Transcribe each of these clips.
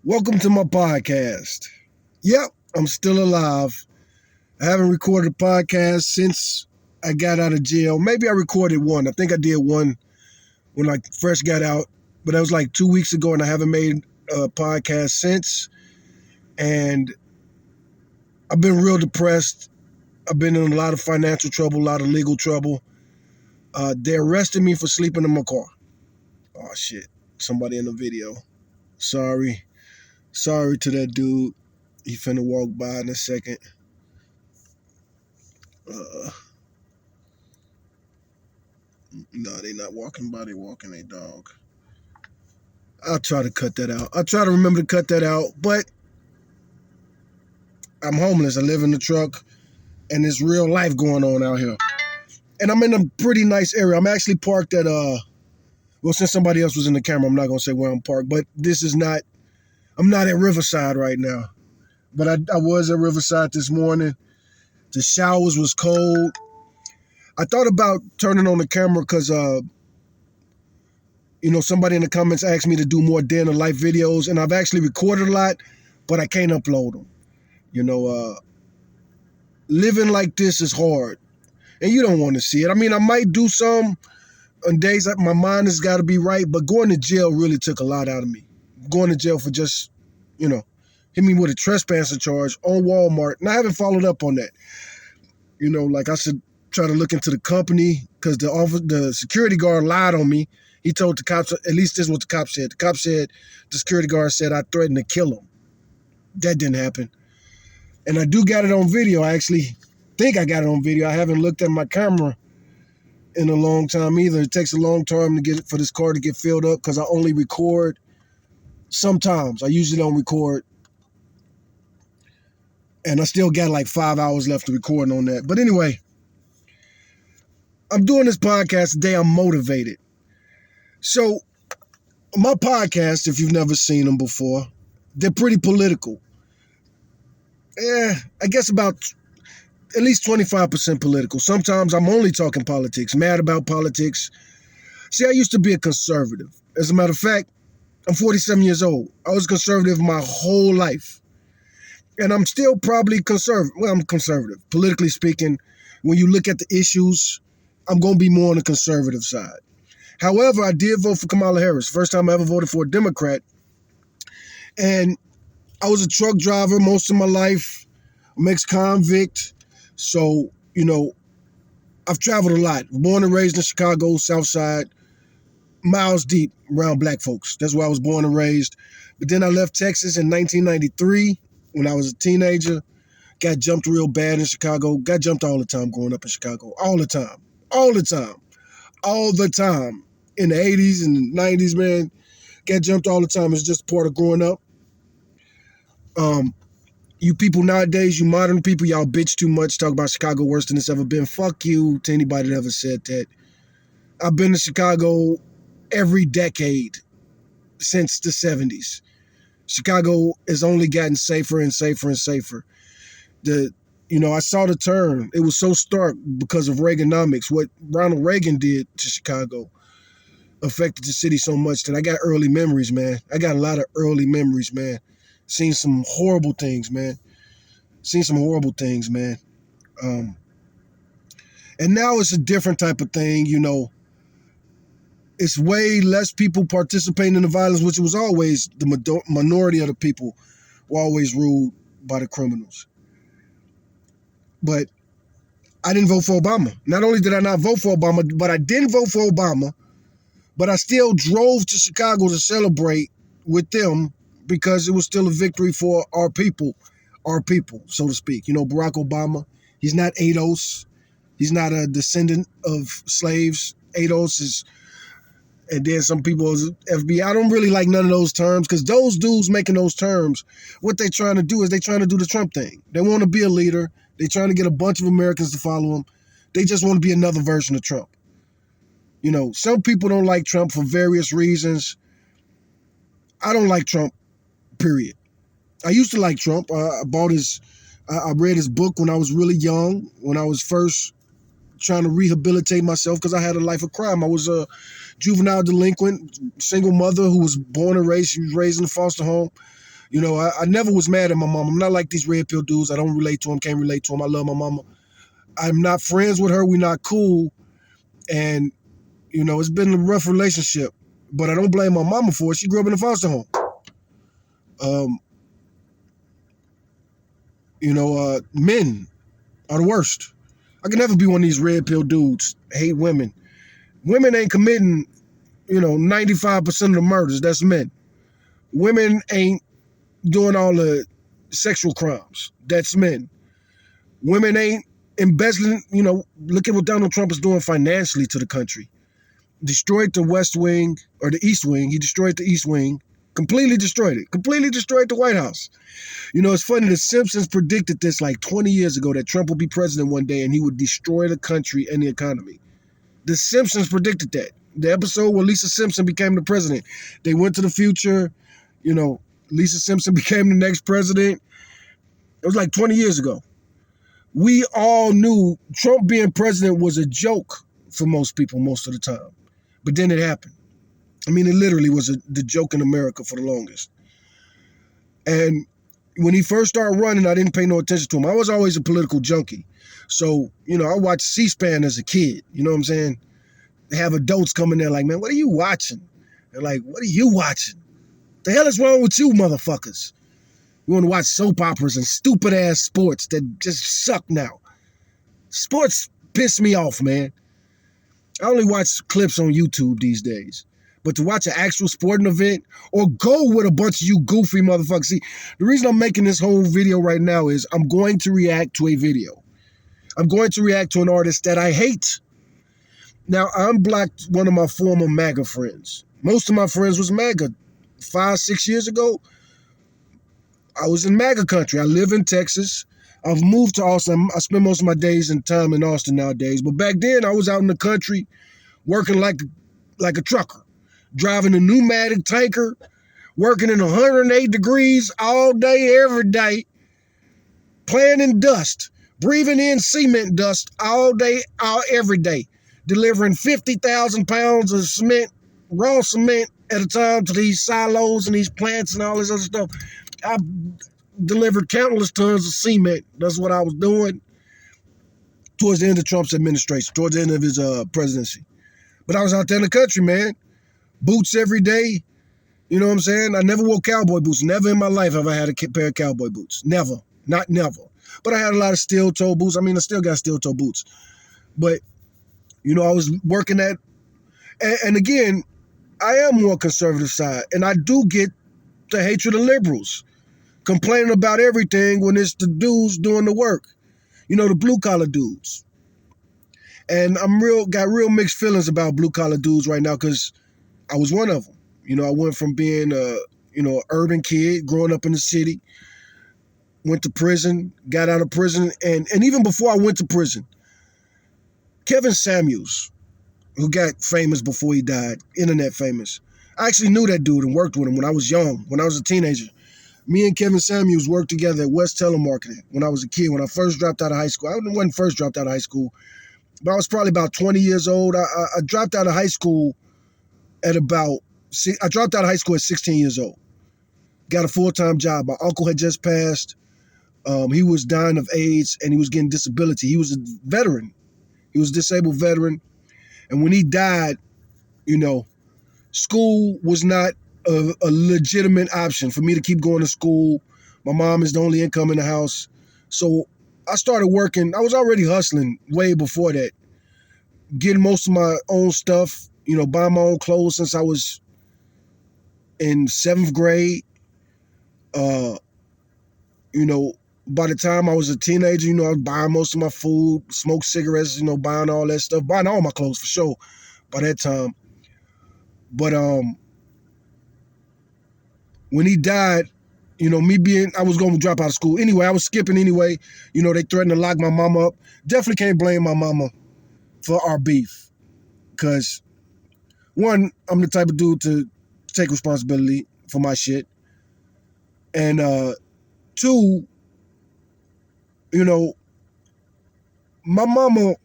Welcome to my podcast. Yep, I'm still alive. I haven't recorded a podcast since I got out of jail. Maybe I recorded one. I think I did one when I first got out, but that was like 2 weeks ago, and I haven't made a podcast since. And I've been real depressed. I've been in a lot of financial trouble, a lot of legal trouble. They arrested me for sleeping in my car. Oh, shit. Somebody in the video. Sorry to that dude. He finna walk by in a second. No, they not walking by. They walking their dog. I'll try to cut that out. I'll try to remember to cut that out. But I'm homeless. I live in the truck, and there's real life going on out here. And I'm in a pretty nice area. I'm actually parked at well, since somebody else was in the camera, I'm not gonna say where I'm parked. But I'm not at Riverside right now. But I was at Riverside this morning. The showers was cold. I thought about turning on the camera because somebody in the comments asked me to do more day in the life videos, and I've actually recorded a lot, but I can't upload them. Living like this is hard, and you don't want to see it. I mean, I might do some on days that my mind has got to be right, but going to jail really took a lot out of me. Going to jail for just, hit me with a trespassing charge on Walmart, and I haven't followed up on that. Like I should try to look into the company because the security guard lied on me. He told the cops, at least this is what the cop said. The cop said, the security guard said I threatened to kill him. That didn't happen. And I do got it on video. I actually think I got it on video. I haven't looked at my camera in a long time either. It takes a long time for this car to get filled up because I only record sometimes. I usually don't record. And I still got like 5 hours left to record on that. But anyway, I'm doing this podcast today. I'm motivated. So my podcast, if you've never seen them before, they're pretty political. I guess about at least 25% political. Sometimes I'm only talking politics, mad about politics. See, I used to be a conservative. As a matter of fact, I'm 47 years old. I was conservative my whole life. And I'm still probably conservative. Well, I'm conservative. Politically speaking, when you look at the issues, I'm going to be more on the conservative side. However, I did vote for Kamala Harris. First time I ever voted for a Democrat. And I was a truck driver most of my life, I'm ex-convict. So, I've traveled a lot. Born and raised in Chicago, South Side, miles deep around black folks. That's where I was born and raised. But then I left Texas in 1993 when I was a teenager. Got jumped real bad in Chicago. Got jumped all the time growing up in Chicago. All the time. In the 80s and 90s, man. Got jumped all the time. It's just part of growing up. You people nowadays, you modern people, y'all bitch too much, talk about Chicago worse than it's ever been. Fuck you to anybody that ever said that. I've been to Chicago every decade since the 70s. Chicago has only gotten safer and safer and safer. I saw the turn. It was so stark because of Reaganomics. What Ronald Reagan did to Chicago affected the city so much that I got early memories, man. I got a lot of early memories, man. Seen some horrible things, man. And now it's a different type of thing, It's way less people participating in the violence, which was always the minority of the people were always ruled by the criminals. But I didn't vote for Obama. Not only did I not vote for Obama, but I didn't vote for Obama, but I still drove to Chicago to celebrate with them because it was still a victory for our people, so to speak. Barack Obama, he's not ADOS. He's not a descendant of slaves. ADOS is, and then some people FBI. I don't really like none of those terms because those dudes making those terms, what they're trying to do is they're trying to do the Trump thing. They want to be a leader. They're trying to get a bunch of Americans to follow him. They just want to be another version of Trump. Some people don't like Trump for various reasons. I don't like Trump, period. I used to like Trump. I read his book when I was really young, when I was first trying to rehabilitate myself because I had a life of crime. I was a juvenile delinquent, single mother who was born and raised. She was raised in a foster home. I never was mad at my mom. I'm not like these red pill dudes. I don't relate to them, can't relate to them. I love my mama. I'm not friends with her. We're not cool. And, it's been a rough relationship. But I don't blame my mama for it. She grew up in a foster home. Men are the worst. I can never be one of these red pill dudes. Hate women. Women ain't committing, 95% of the murders. That's men. Women ain't doing all the sexual crimes. That's men. Women ain't embezzling. Look at what Donald Trump is doing financially to the country. Destroyed the West Wing or the East Wing. He destroyed the East Wing. Completely destroyed it. Completely destroyed the White House. It's funny. The Simpsons predicted this like 20 years ago that Trump would be president one day and he would destroy the country and the economy. The Simpsons predicted that. The episode where Lisa Simpson became the president. They went to the future. Lisa Simpson became the next president. It was like 20 years ago. We all knew Trump being president was a joke for most people most of the time. But then it happened. I mean, it literally was the joke in America for the longest. And when he first started running, I didn't pay no attention to him. I was always a political junkie. So, I watched C-SPAN as a kid. You know what I'm saying? They have adults coming there like, man, what are you watching? They're like, what are you watching? The hell is wrong with you motherfuckers? You want to watch soap operas and stupid-ass sports that just suck now. Sports piss me off, man. I only watch clips on YouTube these days. But to watch an actual sporting event or go with a bunch of you goofy motherfuckers. See, the reason I'm making this whole video right now is I'm going to react to a video. I'm going to react to an artist that I hate. Now, I unblocked one of my former MAGA friends. Most of my friends was MAGA. 5-6 years ago, I was in MAGA country. I live in Texas. I've moved to Austin. I spend most of my days and time in Austin nowadays. But back then, I was out in the country working like a trucker, driving a pneumatic tanker, working in 108 degrees all day, every day, playing in dust, breathing in cement dust all day, every day, delivering 50,000 pounds of cement, raw cement at a time to these silos and these plants and all this other stuff. I delivered countless tons of cement. That's what I was doing towards the end of Trump's administration, towards the end of his presidency. But I was out there in the country, man. Boots every day. You know what I'm saying? I never wore cowboy boots. Never in my life have I had a pair of cowboy boots. Never. Not never. But I had a lot of steel-toe boots. I mean, I still got steel-toe boots. But, I was working at... And again, I am more conservative side. And I do get the hatred of liberals. Complaining about everything when it's the dudes doing the work. The blue-collar dudes. And got real mixed feelings about blue-collar dudes right now because I was one of them. I went from being an urban kid, growing up in the city, went to prison, got out of prison, and even before I went to prison, Kevin Samuels, who got famous before he died, internet famous. I actually knew that dude and worked with him when I was young, when I was a teenager. Me and Kevin Samuels worked together at West Telemarketing when I was a kid, when I first dropped out of high school. I wasn't first dropped out of high school, but I was probably about 20 years old. I dropped out of high school at I dropped out of high school at 16 years old. Got a full-time job. My uncle had just passed. He was dying of AIDS and he was getting disability. He was a veteran. He was a disabled veteran. And when he died, school was not a legitimate option for me to keep going to school. My mom is the only income in the house. So I started working. I was already hustling way before that, getting most of my own stuff, buying my own clothes since I was in 7th grade. By the time I was a teenager, I was buying most of my food, smoke cigarettes, buying all that stuff, buying all my clothes for sure by that time. But when he died, I was going to drop out of school. Anyway, I was skipping anyway. They threatened to lock my mama up. Definitely can't blame my mama for our beef. Because, one, I'm the type of dude to take responsibility for my shit. And two, my mama,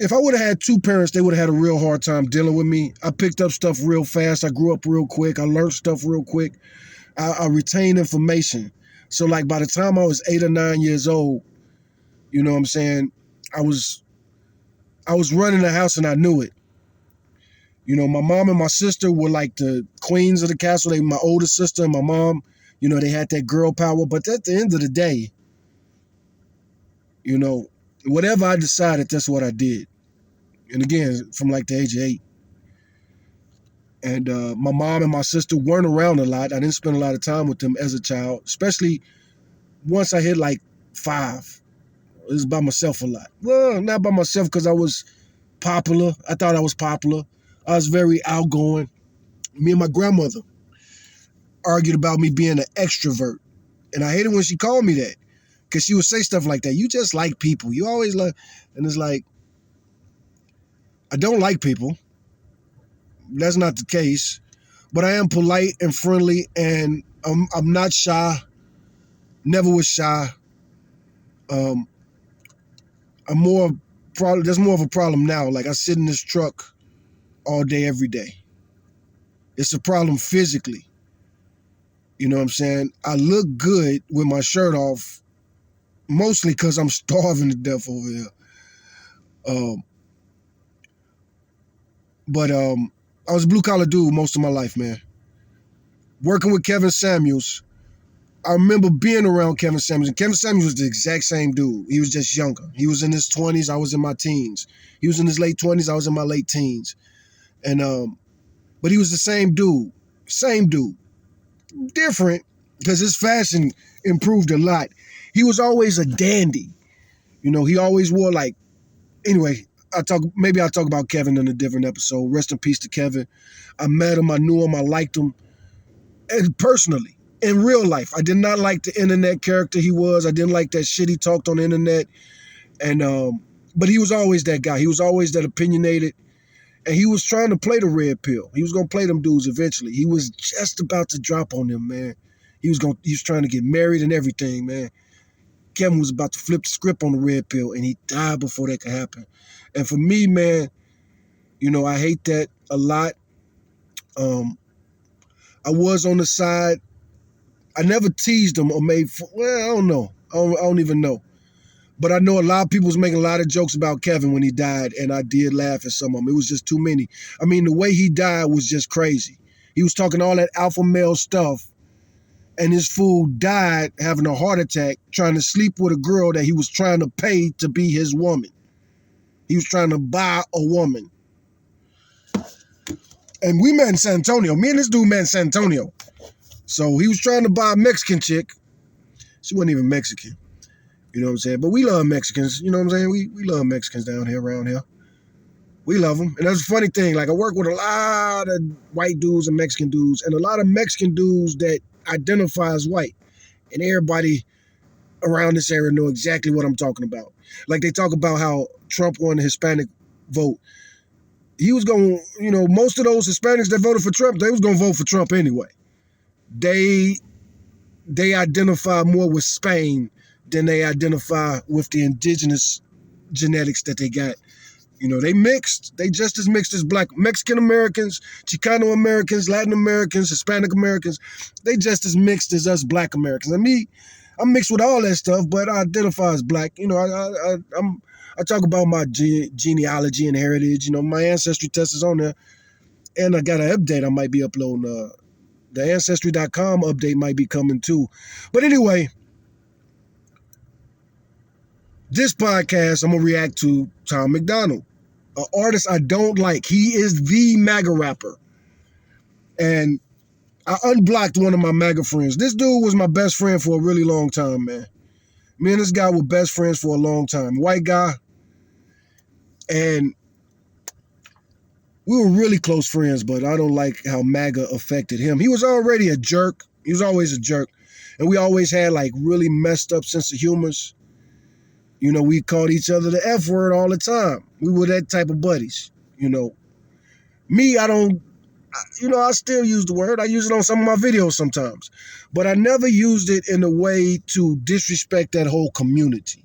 if I would have had two parents, they would have had a real hard time dealing with me. I picked up stuff real fast. I grew up real quick. I learned stuff real quick. I retained information. So like by the time I was 8 or 9 years old, you know what I'm saying, I was running the house and I knew it. You know, my mom and my sister were like the queens of the castle. They my older sister and my mom, you know, they had that girl power. But at the end of the day, you know, whatever I decided, that's what I did. And again, from like the age of 8. And my mom and my sister weren't around a lot. I didn't spend a lot of time with them as a child, especially once I hit like 5. It was by myself a lot. Well, not by myself because I was popular. I thought I was popular. I was very outgoing. Me and my grandmother argued about me being an extrovert. And I hated when she called me that because she would say stuff like that. You just like people. You always like, and it's like, I don't like people. That's not the case. But I am polite and friendly, and I'm not shy. Never was shy. I'm more probably there's more of a problem now. Like I sit in this truck all day, every day. It's a problem physically. You know what I'm saying? I look good with my shirt off, mostly because I'm starving to death over here. But I was a blue collar dude most of my life, man. Working with Kevin Samuels. I remember being around Kevin Samuels, and Kevin Samuels was the exact same dude. He was just younger. He was in his 20s. I was in my teens. He was in his late 20s. I was in my late teens. And but he was the same dude. Same dude. Different because his fashion improved a lot. He was always a dandy. You know, he always wore like, anyway, I'll talk about Kevin in a different episode. Rest in peace to Kevin. I met him, I knew him, I liked him. And personally, in real life, I did not like the internet character he was. I didn't like that shit he talked on the internet. And but he was always that guy. He was always that opinionated. And he was trying to play the red pill. He was gonna play them dudes eventually. He was just about to drop on them, man. He was trying to get married and everything, man. Kevin was about to flip the script on the red pill, and he died before that could happen. And for me, man, you know, I hate that a lot. I was on the side. I never teased him or made, well, I don't know. I don't even know. But I know a lot of people was making a lot of jokes about Kevin when he died, and I did laugh at some of them. It was just too many. I mean, the way he died was just crazy. He was talking all that alpha male stuff, and his fool died having a heart attack trying to sleep with a girl that he was trying to pay to be his woman. He was trying to buy a woman. And we met in San Antonio. Me and this dude met in San Antonio. So he was trying to buy a Mexican chick. She wasn't even Mexican. You know what I'm saying? But we love Mexicans. You know what I'm saying? We love Mexicans down here, around here. We love them. And that's a funny thing. Like, I work with a lot of white dudes and Mexican dudes, and a lot of Mexican dudes that identify as white. And everybody around this area know exactly what I'm talking about. Like, they talk about how Trump won the Hispanic vote. He was going to, you know, most of those Hispanics that voted for Trump, they was going to vote for Trump anyway. They identify more with Spain than they identify with the indigenous genetics that they got. You know, they mixed. They just as mixed as black Mexican Americans, Chicano Americans, Latin Americans, Hispanic Americans. They just as mixed as us black Americans. And me, I'm mixed with all that stuff, but I identify as black. You know, I talk about my genealogy and heritage. You know, my ancestry test is on there, and I got an update I might be uploading. The Ancestry.com update might be coming too. But anyway, this podcast, I'm going to react to Tom McDonald, an artist I don't like. He is the MAGA rapper. And I unblocked one of my MAGA friends. This dude was my best friend for a really long time, man. Me and this guy were best friends for a long time. White guy. And we were really close friends, but I don't like how MAGA affected him. He was already a jerk. He was always a jerk. And we always had like really messed up sense of humors. You know, we called each other the F word all the time. We were that type of buddies, you know. Me, I still use the word. I use it on some of my videos sometimes. But I never used it in a way to disrespect that whole community.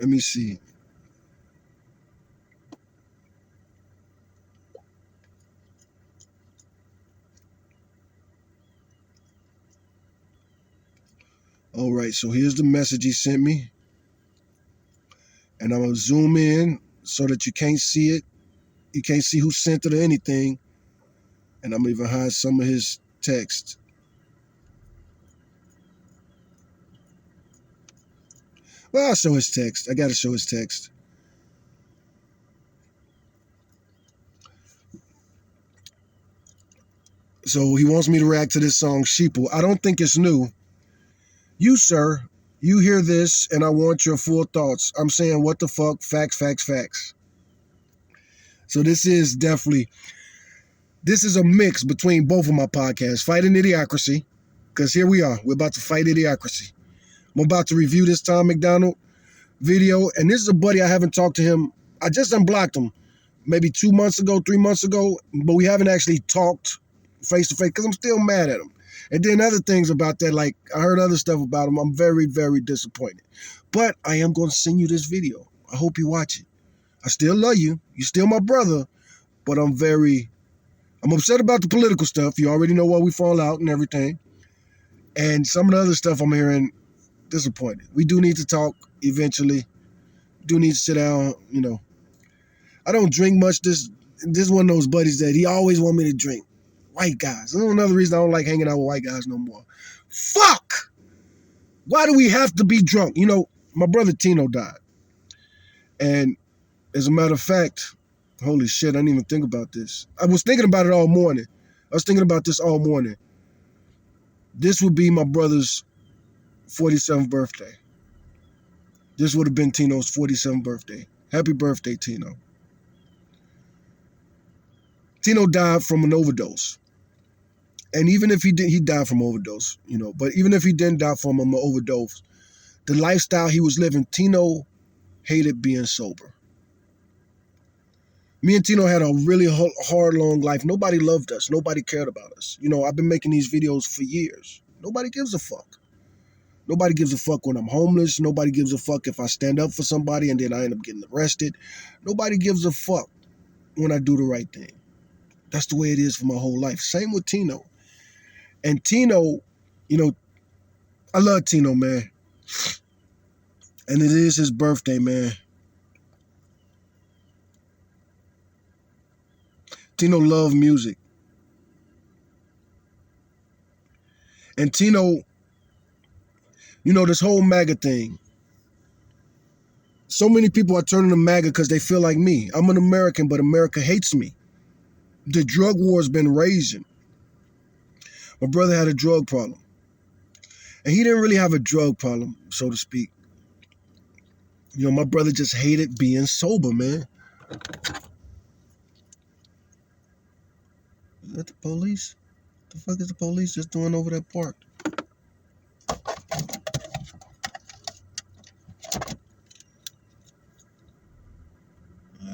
Let me see. All right, so here's the message he sent me. And I'm going to zoom in so that you can't see it. You can't see who sent it or anything. And I'm even hide some of his text. Well, I'll show his text. I got to show his text. So he wants me to react to this song, Sheeple. I don't think it's new. You, sir, you hear this, and I want your full thoughts. I'm saying, what the fuck? Facts, facts, facts. So this is a mix between both of my podcasts, Fighting Idiocracy, because here we are. We're about to fight idiocracy. I'm about to review this Tom McDonald video, and this is a buddy I haven't talked to him. I just unblocked him maybe 2 months ago, 3 months ago, but we haven't actually talked face to face because I'm still mad at him. And then other things about that, like I heard other stuff about him. I'm very, very disappointed. But I am going to send you this video. I hope you watch it. I still love you. You're still my brother, but I'm upset about the political stuff. You already know why we fall out and everything. And some of the other stuff I'm hearing, disappointed. We do need to talk eventually. Do need to sit down, I don't drink much. This is one of those buddies that he always want me to drink. White guys. That's another reason I don't like hanging out with white guys no more. Fuck! Why do we have to be drunk? My brother Tino died. And as a matter of fact, holy shit, I didn't even think about this. I was thinking about it all morning. I was thinking about this all morning. This would be my brother's 47th birthday. This would have been Tino's 47th birthday. Happy birthday, Tino. Tino died from an overdose. And even if he died from overdose, but even if he didn't die from an overdose, the lifestyle he was living, Tino hated being sober. Me and Tino had a really hard, long life. Nobody loved us. Nobody cared about us. I've been making these videos for years. Nobody gives a fuck. Nobody gives a fuck when I'm homeless. Nobody gives a fuck if I stand up for somebody and then I end up getting arrested. Nobody gives a fuck when I do the right thing. That's the way it is for my whole life. Same with Tino. And Tino, I love Tino, man. And it is his birthday, man. Tino loved music. And Tino, this whole MAGA thing. So many people are turning to MAGA because they feel like me. I'm an American, but America hates me. The drug war has been raging. My brother had a drug problem. And he didn't really have a drug problem, so to speak. My brother just hated being sober, man. Is that the police? The fuck is the police just doing over that park?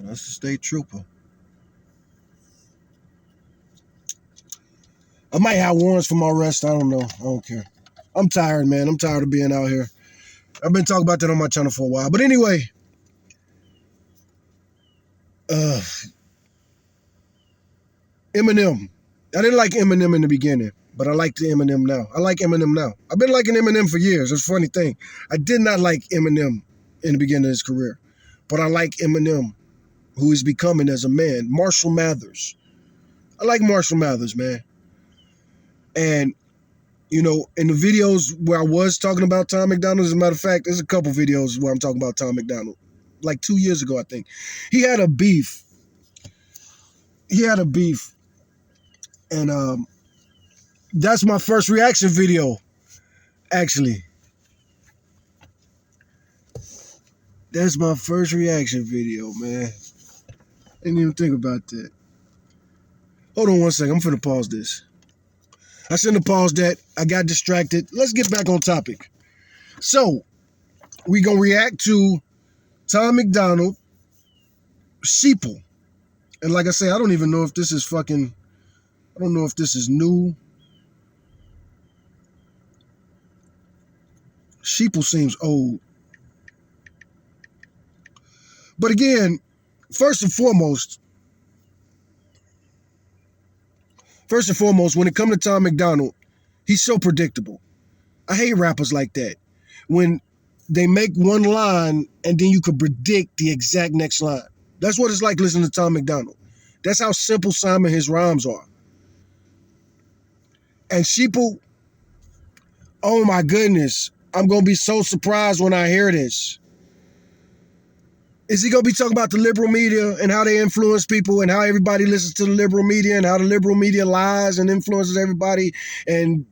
That's the state trooper. I might have warrants for my arrest. I don't know. I don't care. I'm tired, man. I'm tired of being out here. I've been talking about that on my channel for a while. But anyway, Eminem. I didn't like Eminem in the beginning, but I like the Eminem now. I like Eminem now. I've been liking Eminem for years. It's a funny thing. I did not like Eminem in the beginning of his career, but I like Eminem, who he's becoming as a man. Marshall Mathers. I like Marshall Mathers, man. And, in the videos where I was talking about Tom McDonald, as a matter of fact, there's a couple videos where I'm talking about Tom McDonald. Like 2 years ago, I think. He had a beef. And that's my first reaction video, actually. That's my first reaction video, man. Didn't even think about that. Hold on one second. I'm finna pause this. I shouldn't have paused that. I got distracted. Let's get back on topic. So, we gonna react to Tom McDonald, Sheeple. And like I say, I don't even know if this is I don't know if this is new. Sheeple seems old. But again, first and foremost, when it comes to Tom McDonald, he's so predictable. I hate rappers like that. When they make one line and then you could predict the exact next line. That's what it's like listening to Tom McDonald. That's how simple Simon his rhymes are. And sheeple, oh my goodness, I'm going to be so surprised when I hear this. Is he going to be talking about the liberal media and how they influence people and how everybody listens to the liberal media and how the liberal media lies and influences everybody and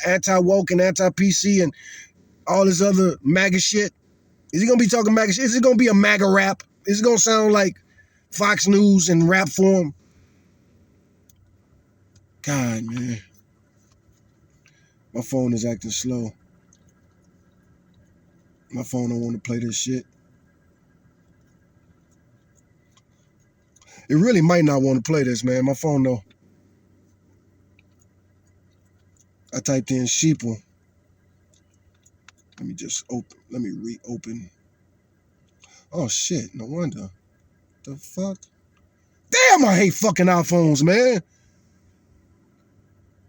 anti-woke and anti-PC and all this other MAGA shit? Is he going to be talking MAGA shit? Is it going to be a MAGA rap? Is it going to sound like Fox News in rap form? God, man. My phone is acting slow. My phone don't want to play this shit. It really might not want to play this, man. My phone, though. I typed in sheeple. Let me just open. Let me reopen. Oh, shit. No wonder. The fuck? Damn, I hate fucking iPhones, man.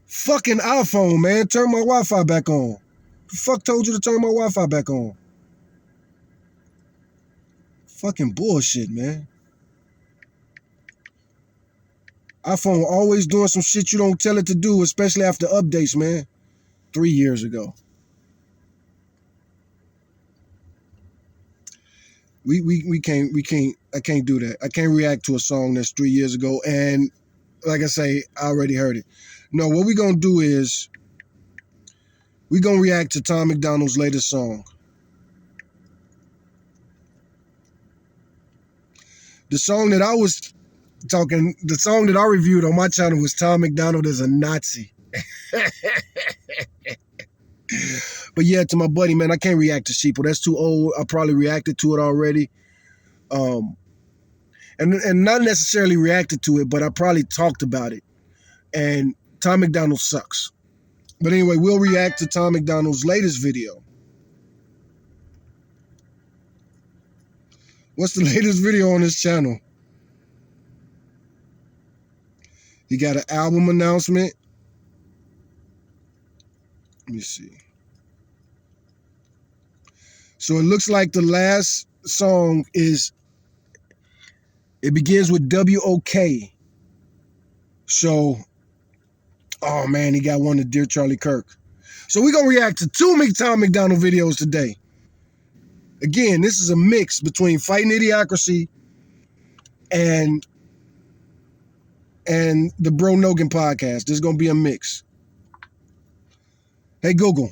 Fucking iPhone, man. Turn my Wi-Fi back on. The fuck told you to turn my Wi-Fi back on? Fucking bullshit, man. iPhone always doing some shit you don't tell it to do, especially after updates, man. 3 years ago. I can't do that. I can't react to a song that's 3 years ago. And like I say, I already heard it. No, what we're going to do is we're going to react to Tom McDonald's latest song. The song that I reviewed on my channel was Tom McDonald as a Nazi. But yeah, to my buddy, man, I can't react to Sheeple. That's too old. I probably reacted to it already. And not necessarily reacted to it, but I probably talked about it. And Tom McDonald sucks. But anyway, we'll react to Tom McDonald's latest video. What's the latest video on his channel? He got an album announcement. Let me see. So it looks like the last song it begins with W-O-K. So, oh man, he got one to Dear Charlie Kirk. So we're going to react to 2 Tom McDonald videos today. Again, this is a mix between Fighting Idiocracy and the Bro Nogan podcast. There's going to be a mix. Hey, Google,